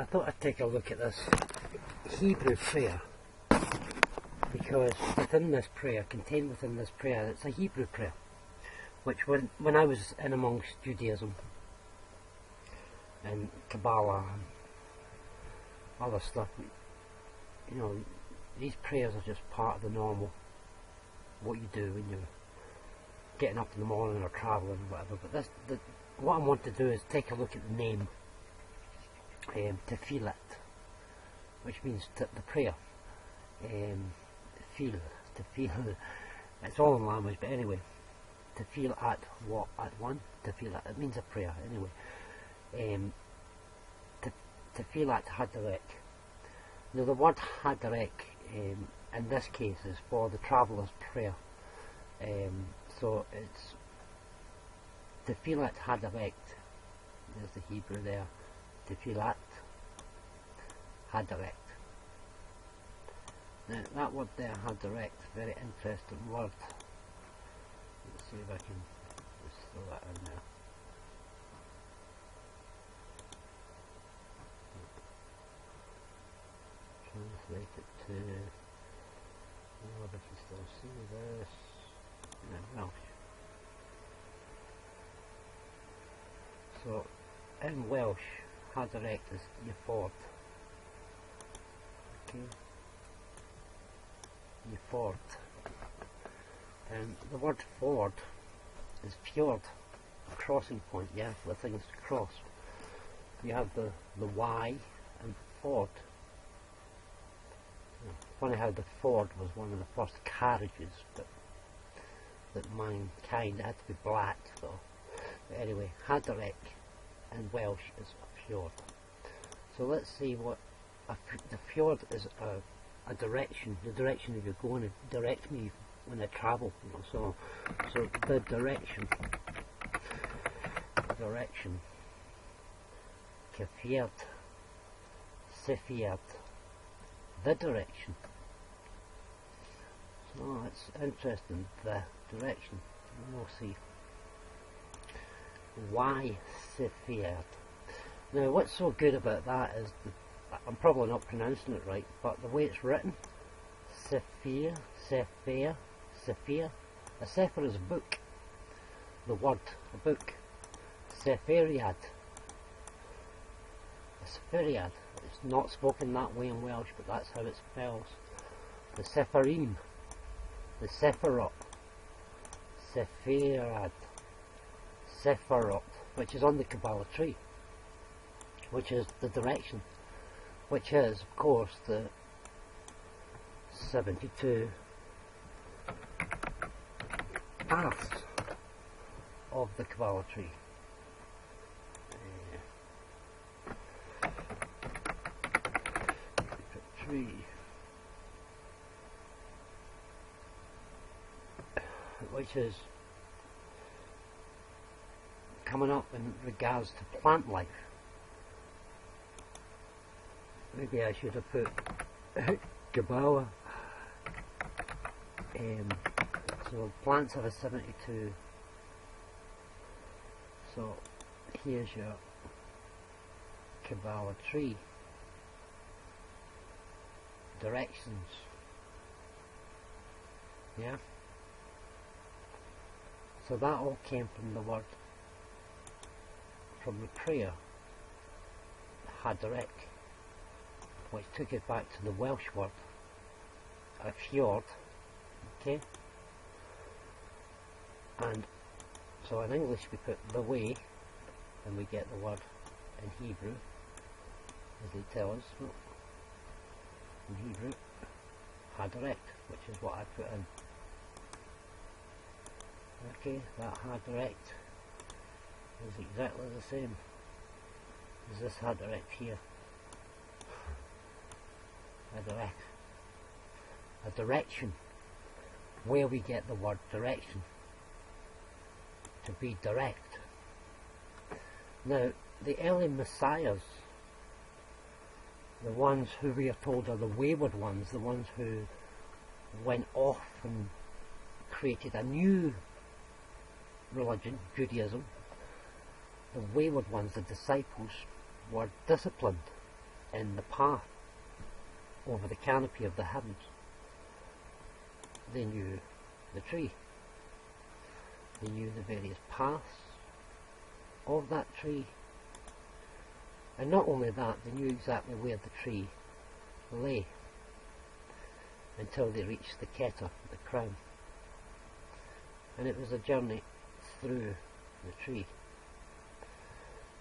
I thought I'd take a look at this Hebrew prayer, because within this prayer, contained within this prayer, it's a Hebrew prayer, which when I was in amongst Judaism and Kabbalah and other stuff, you know, these prayers are just part of the normal, what you do when you're getting up in the morning or travelling or whatever. But what I want to do is take a look at the name, Tefillat, which means the prayer. To feel, it's all in language, but anyway, to feel at what, at one, to feel at, it means a prayer anyway. To feel at haderech. Now the word haderech in this case is for the traveller's prayer, so it's to feel at haderech. There's the Hebrew there, to feel at haderech. Now that word there, haderech, very interesting word. Let's see if I can just throw that in there. Translate it to, oh, if I can still see this, in Welsh. So in Welsh, haderech is your ford. Okay. Your ford. And the word ford is fjord, a crossing point, yeah, where things cross. You have the Y and ford. Funny how the ford was one of the first carriages that mankind had to be black though. But anyway, haderech in Welsh is a fjord. So let's see what the fjord is. A direction, the direction that you're going to direct me when I travel, you know, so the direction, Kefiat, Sefiat, the direction. So it's interesting, the direction. We'll see. Why Sefiat? Now what's so good about that is I'm probably not pronouncing it right, but the way it's written, Sephir. A sefer is a book. The word, a book. Sephiriad. A Sephiriad. It's not spoken that way in Welsh, but that's how it spells. The Sepharim. The Sepharot. Sephirad. Sepharot, which is on the Kabbalah tree, which is the direction, which is, of course, the 72 paths of the Kabbalah tree. Which is coming up in regards to plant life. Maybe I should have put Kabbalah. So plants have a 72. So here's your Kabbalah tree. Directions. Yeah. So that all came from the word, from the prayer, haderech, which took it back to the Welsh word, a fjord, okay? And so in English we put the way, and we get the word in Hebrew, as they tell us, in Hebrew, haderech, which is what I put in. Okay, that haderech is exactly the same as this haderech here. Haderech. A direction, where we get the word direction, to be direct. Now, the early messiahs, the ones who we are told are the wayward ones, the ones who went off and created a new religion, Judaism, the wayward ones, the disciples, were disciplined in the path over the canopy of the heavens. They knew the tree. They knew the various paths of that tree. And not only that, they knew exactly where the tree lay until they reached the Keter, the crown. And it was a journey through the tree.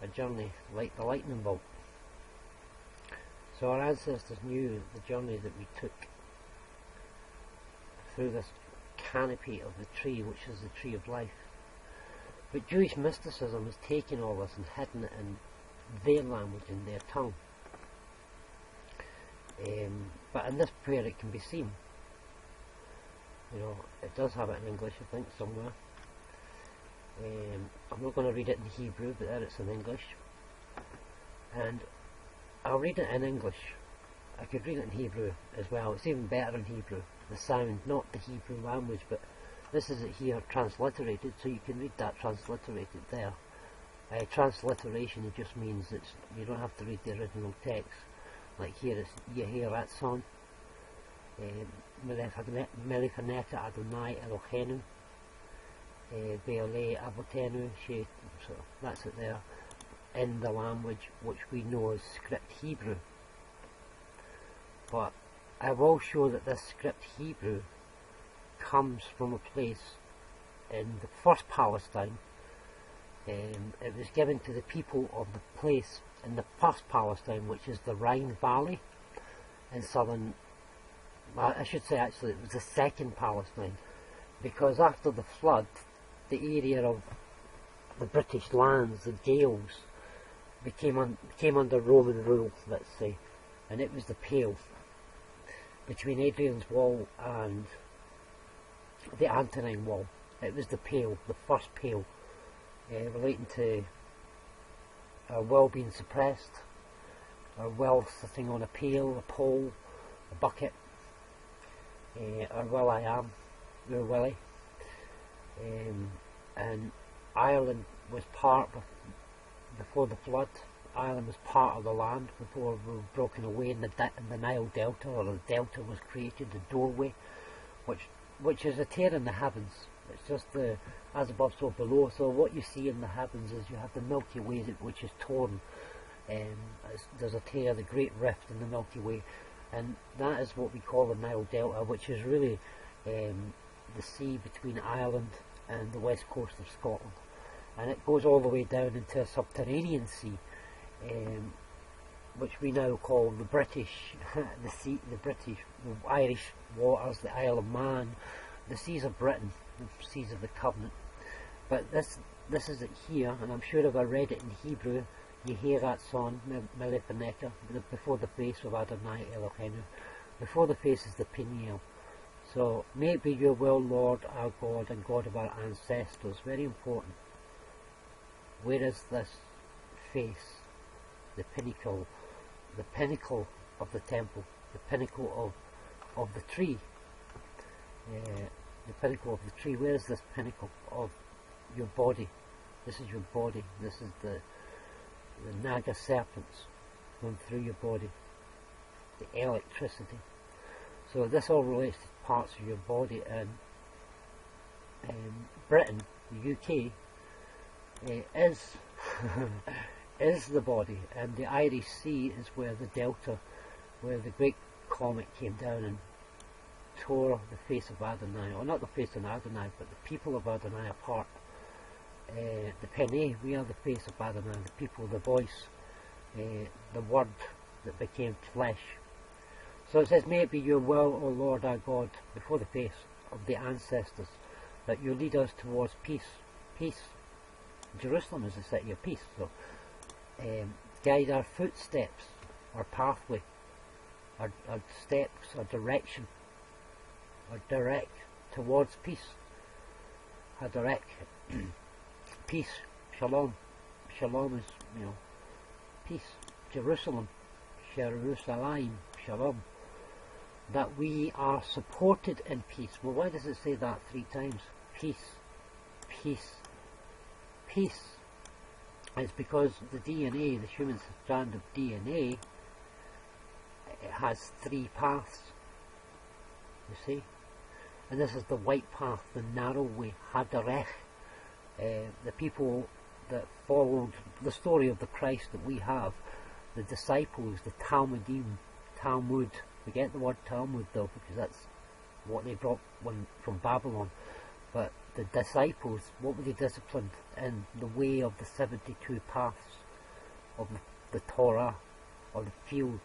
A journey like the lightning bolt. So our ancestors knew the journey that we took through this canopy of the tree, which is the tree of life. But Jewish mysticism has taken all this and hidden it in their language, in their tongue. But in this prayer it can be seen. You know, it does have it in English, I think, somewhere. I'm not going to read it in Hebrew, but there it's in English. And I'll read it in English. I could read it in Hebrew as well. It's even better in Hebrew. The sound, not the Hebrew language, but this is it here transliterated, so you can read that transliterated there. Transliteration, it just means it's, you don't have to read the original text. Like here it's haderech, Melifaneta Adonai Eloheinu, Be'olei Avotenu, so that's it there, in the language which we know as script Hebrew. But I will show that this script Hebrew comes from a place in the first Palestine. It was given to the people of the place in the first Palestine, which is the Rhine Valley in southern, well, I should say actually it was the second Palestine, because after the flood the area of the British lands, the Gaels, came under Roman rule, let's say, and it was the Pale between Hadrian's Wall and the Antonine Wall. It was the Pale, the first Pale, relating to our well being suppressed, our well sitting on a pail, a pole, a bucket, our well I am, your Willie. And Ireland was part of, before the flood, Ireland was part of the land before we were broken away in the Nile Delta, or the Delta was created, the doorway, which is a tear in the heavens. It's just the as above so below. So what you see in the heavens is you have the Milky Way, which is torn. There's a tear, the Great Rift in the Milky Way, and that is what we call the Nile Delta, which is really the sea between Ireland and the west coast of Scotland, and it goes all the way down into a subterranean sea, which we now call the British, the Irish waters, the Isle of Man, the seas of Britain, the seas of the Covenant. But this is it here, and I'm sure if I read it in Hebrew, haderech Melifaneta, before the face of Adonai Eloheinu, before the face is the Peniel. So, may it be your will, Lord, our God, and God of our ancestors. Very important. Where is this face? The pinnacle of the temple, the pinnacle of the tree. The pinnacle of the tree. Where is this pinnacle of your body? This is your body. This is the Naga serpents going through your body. The electricity. So this all relates to parts of your body, and Britain, the UK, is is the body, and the Irish Sea is where the Delta, where the great comet came down and tore the face of Adonai, or not the face of Adonai, but the people of Adonai apart. The Pene, we are the face of Adonai, the people, the voice, the word that became flesh. So it says, may it be your will, O Lord our God, before the face of the ancestors, that you lead us towards peace. Peace. Jerusalem is the city of peace. So guide our footsteps, our pathway, our steps, our direction, our direct towards peace. Haderech, peace, shalom. Shalom is, peace. Jerusalem, Jerusalem, shalom. That we are supported in peace. Well, why does it say that 3 times? Peace, peace, peace. It's because the DNA, the human strand of DNA, it has 3 paths, you see, and this is the white path, the narrow way, haderech. The people that followed the story of the Christ that we have, the disciples, the Talmud, we get the word Talmud though because that's what they brought from Babylon, but the disciples, what were they disciplined in? The way of the 72 paths of the Torah, or the field,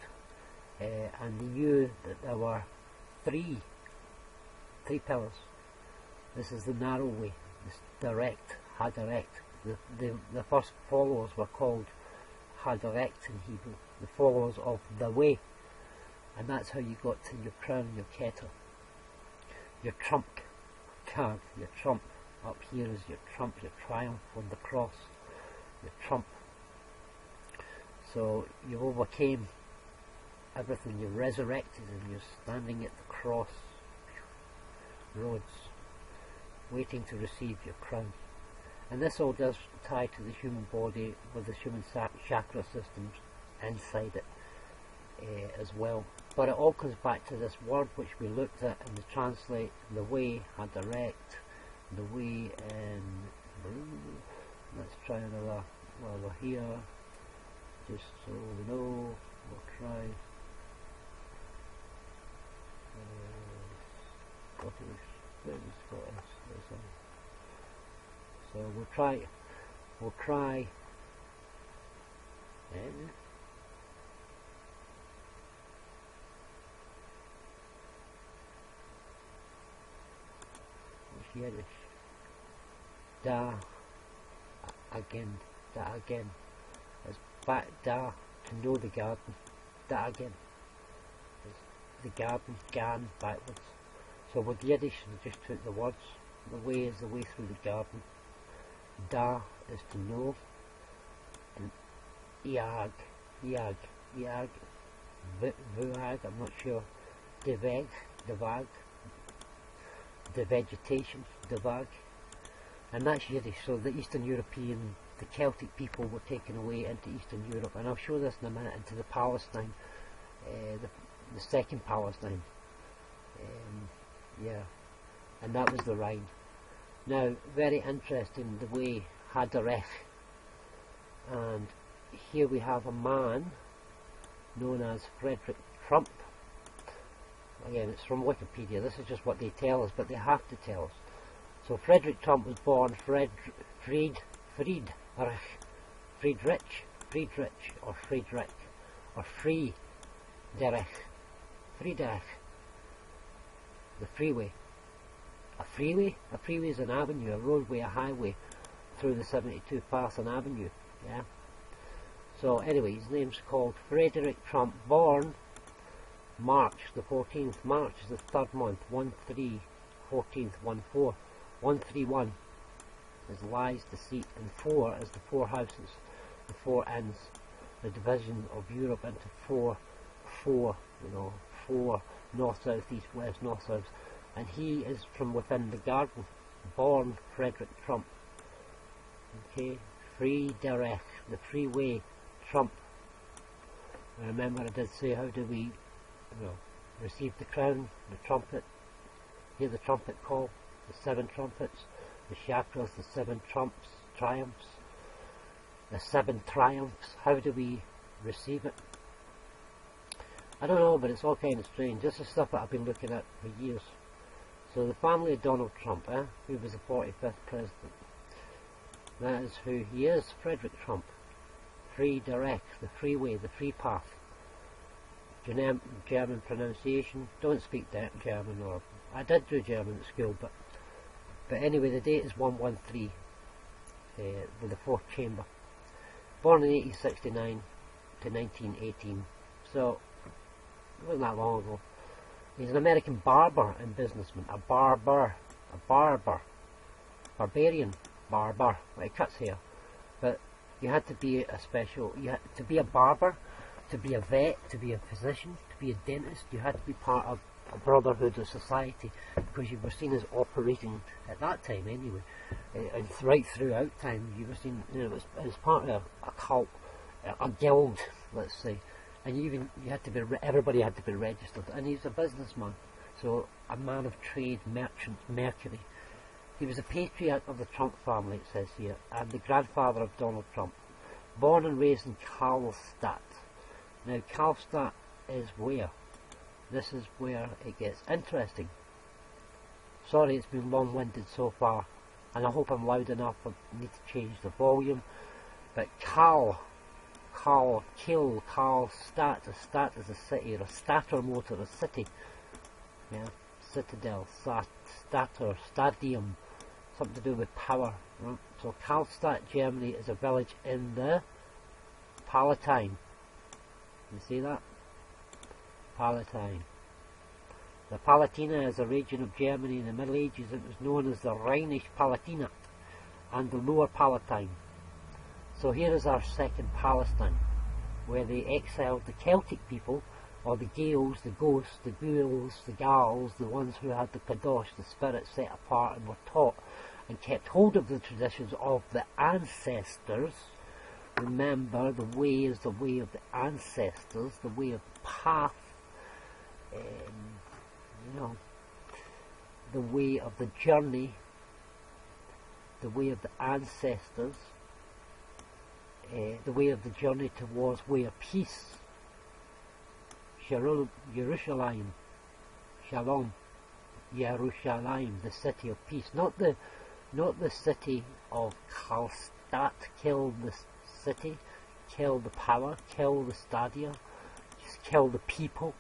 and they knew that there were three pillars. This is the narrow way, this direct, haderech. The first followers were called haderech in Hebrew, the followers of the way, and that's how you got to your crown, your kettle, your trump card. Your trump up here is your trump, your triumph on the cross, your trump. So you overcame everything, you're resurrected, and you're standing at the cross roads, waiting to receive your crown. And this all does tie to the human body with the human chakra systems inside it as well. But it all comes back to this word which we looked at and the translate, the way, haderech, the way, let's try another while we're here, just so we know, we'll try Scottish, so we'll try Yiddish. Da again. It's back da, to know the garden. Da again. It's the garden, garden backwards. So with Yiddish they just took the words. The way is the way through the garden. Da is to know. And iag, vuag, I'm not sure. Devag, the vegetation, devag, and that's Yiddish. So the Eastern European, the Celtic people were taken away into Eastern Europe, and I'll show this in a minute, into the Palestine, the second Palestine, yeah, and that was the Rhine. Now, very interesting the way haderech, and here we have a man known as Frederick Trump. Again, it's from Wikipedia, this is just what they tell us, but they have to tell us. So Frederick Trump was born Friedrich, or Friederich, the freeway. A freeway is an avenue, a roadway, a highway through the 72 paths, an avenue, yeah. So anyway, his name's called Frederick Trump, born March the 14th. March is the third month, 1-3, 14th, 1-4. 131 is lies, deceit, and 4 is the 4 houses, the 4 ends, the division of Europe into 4, you know, 4 north, south, east, west, north, south, and he is from within the garden, born Frederick Trump. Okay, Friederich, the freeway, Trump. And remember I did say, how do we receive the crown, the trumpet, hear the trumpet call, the 7 trumpets, the chakras, the 7 triumphs, the 7 triumphs. How do we receive it? I don't know, but it's all kind of strange. This is stuff that I've been looking at for years. So the family of Donald Trump, who was the 45th president, that is who he is, Frederick Trump. Friederich, the freeway, the free path. German pronunciation, don't speak that German, or I did do German at school, but anyway, the date is 113 with the 4th chamber. Born in 1869 to 1918, so it wasn't that long ago. He's an American barber and businessman, a barbarian barber. Well, he cuts hair, but you had to be to be a barber, to be a vet, to be a physician, to be a dentist. You had to be part of a brotherhood of society, because you were seen as operating at that time anyway, and right throughout time you were seen, it was part of a cult, a guild, let's say, and you had to be, everybody had to be registered, and he's a businessman, so a man of trade, merchant, Mercury. He was a patriarch of the Trump family, it says here, and the grandfather of Donald Trump. Born and raised in Karlstadt. Now Karlstadt is where? This is where it gets interesting. Sorry it's been long-winded so far, and I hope I'm loud enough. I need to change the volume. But Karlstadt, a stat is a city, or a stator motor, a city. Yeah, citadel, stator, stadium, something to do with power. Right? So Karlstadt, Germany is a village in the Palatine. You see that? Palatine. The Palatina is a region of Germany in the Middle Ages. It was known as the Rhenish Palatinate and the Lower Palatine. So here is our second Palestine, where they exiled the Celtic people, or the Gaels, the ghosts, the ghouls, the Gals, the ones who had the Kadosh, the spirit set apart and were taught and kept hold of the traditions of the ancestors. Remember, the way is the way of the ancestors, the way of the path, you know, the way of the journey, the way of the ancestors, the way of the journey towards way of peace. Jerusalem, Shalom, Jerusalem, the city of peace, not the city of Karlstadt. Kill the city, kill the power, kill the stadia, just kill the people,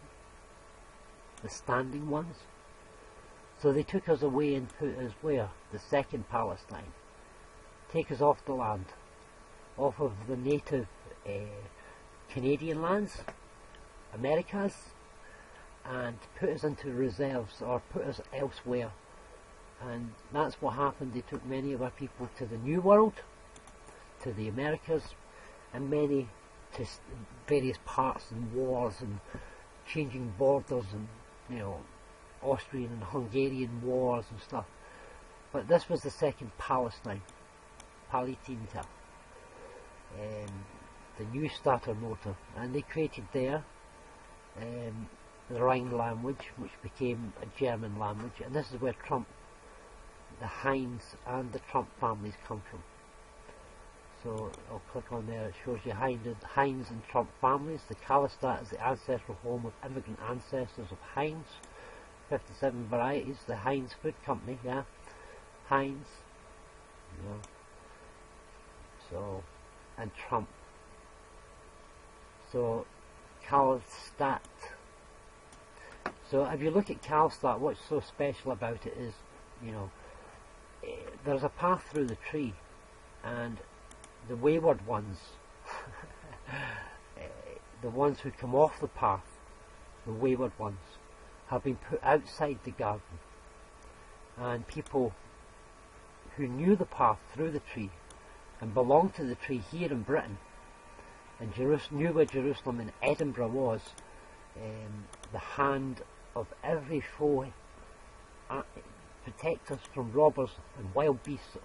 the standing ones. So they took us away and put us where? The second Palestine. Take us off the land, off of the native Canadian lands, Americas, and put us into reserves, or put us elsewhere. And that's what happened. They took many of our people to the New World, to the Americas, and many to various parts and wars and changing borders, and you know, Austrian and Hungarian wars and stuff. But this was the second Palestine, Palatinate, the new starter motor, and they created there the Rhine language, which became a German language, and this is where Trump, the Heinz and the Trump families come from. So I'll click on there, it shows you Heinz and Trump families. The Karlstadt is the ancestral home of immigrant ancestors of Heinz, 57 varieties, the Heinz food company, yeah, Heinz, you know. So, and Trump. So Karlstadt. So if you look at Karlstadt, what's so special about it is, you know, there's a path through the tree, and the wayward ones, the ones who come off the path, the wayward ones, have been put outside the garden, and people who knew the path through the tree and belonged to the tree here in Britain, and knew where Jerusalem and Edinburgh was, the hand of every foe protect us from robbers and wild beasts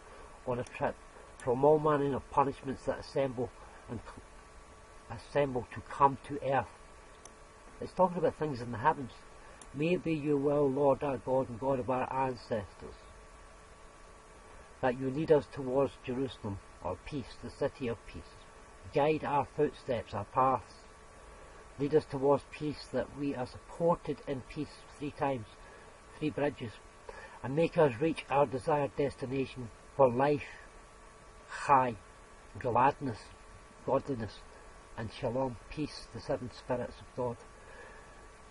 on a trip, from all manner of punishments that assemble to come to earth. It's talking about things in the heavens. May it be your will, Lord our God and God of our ancestors, that you lead us towards Jerusalem, or peace, the city of peace. Guide our footsteps, our paths. Lead us towards peace, that we are supported in peace 3 times, 3 bridges, and make us reach our desired destination for life, chai, gladness, godliness, and shalom, peace, the 7 spirits of God.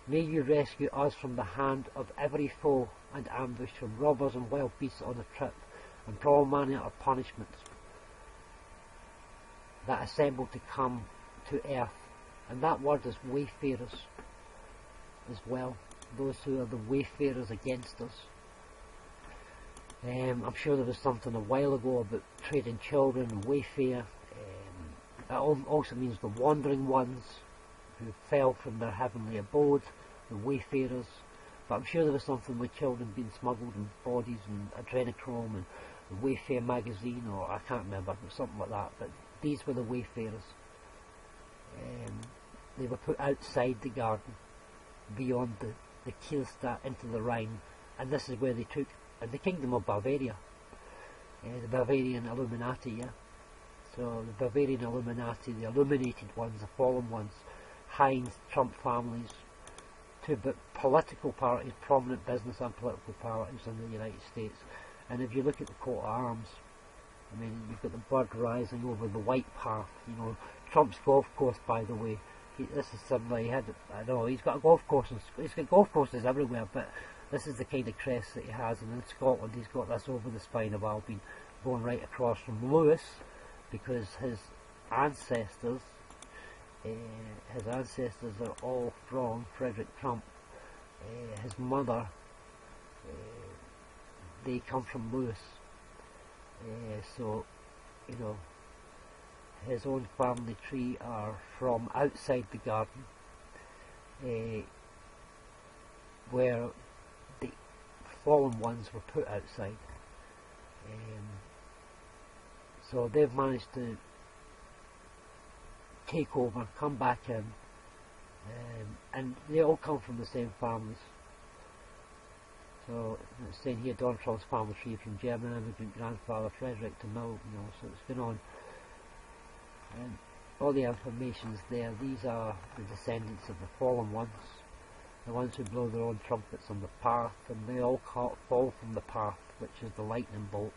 May you rescue us from the hand of every foe and ambush, from robbers and wild beasts on the trip, and from all manner of punishments that assemble to come to earth. And that word is wayfarers as well, those who are the wayfarers against us. I'm sure there was something a while ago about trading children and wayfare. It also means the wandering ones who fell from their heavenly abode, the wayfarers. But I'm sure there was something with children being smuggled in bodies and adrenochrome and the Wayfare magazine, or I can't remember, something like that. But these were the wayfarers. they were put outside the garden, beyond the Kielstadt into the Rhine, and this is where they took the kingdom of Bavaria, the Bavarian Illuminati, yeah. So the Bavarian Illuminati, the illuminated ones, the fallen ones, Heinz, Trump families, two political parties, prominent business and political parties in the United States. And if you look at the coat of arms, I mean, you've got the bird rising over the white path. You know, Trump's golf course, by the way. This is similar. I know he's got a golf course. He's got golf courses everywhere, but this is the kind of crest that he has. And in Scotland, he's got this over the spine of Albion, going right across from Lewis, because his ancestors are all from Frederick Trump. His mother, they come from Lewis. So, you know, his own family tree are from outside the garden, where the fallen ones were put outside. So they've managed to take over, come back in, and they all come from the same families. So it's saying here Donald Trump's family tree from German immigrant grandfather Frederick to Mill, you know, so it's going on. And all the information's there. These are the descendants of the fallen ones, the ones who blow their own trumpets on the path, and they all fall from the path, which is the lightning bolt,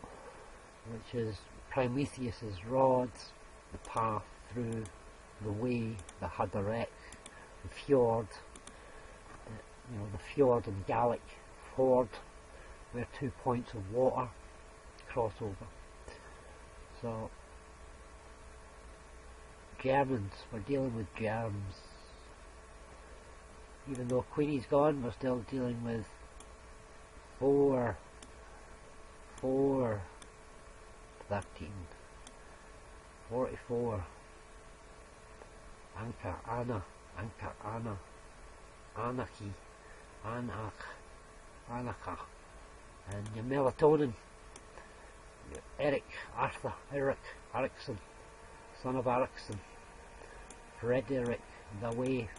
which is Prometheus's rods, the path through the way, the haderech, the fjord, you know, the fjord and Gallic ford, where 2 points of water cross over. So Germans, we're dealing with germs. Even though Queenie's gone, we're still dealing with 13, 44, Anka, Anna, Anarchy, Anaka, and your melatonin, your Ericsson, son of Ericsson, Friedrich the Way,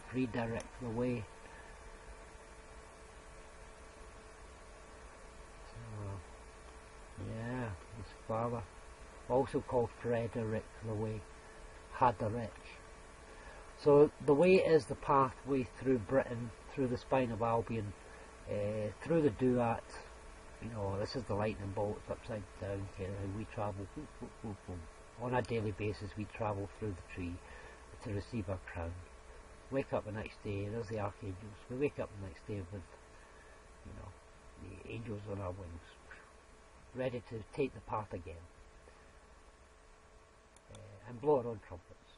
yeah, his father, also called Frederick the Way, haderech. So the way is the pathway through Britain, through the spine of Albion, through the Duat. You know, this is the lightning bolt, it's upside down here, how we travel. On a daily basis we travel through the tree to receive our crown. Wake up the next day, there's the archangels. We wake up the next day with, you know, the angels on our wings, ready to take the path again, and blow our own trumpets.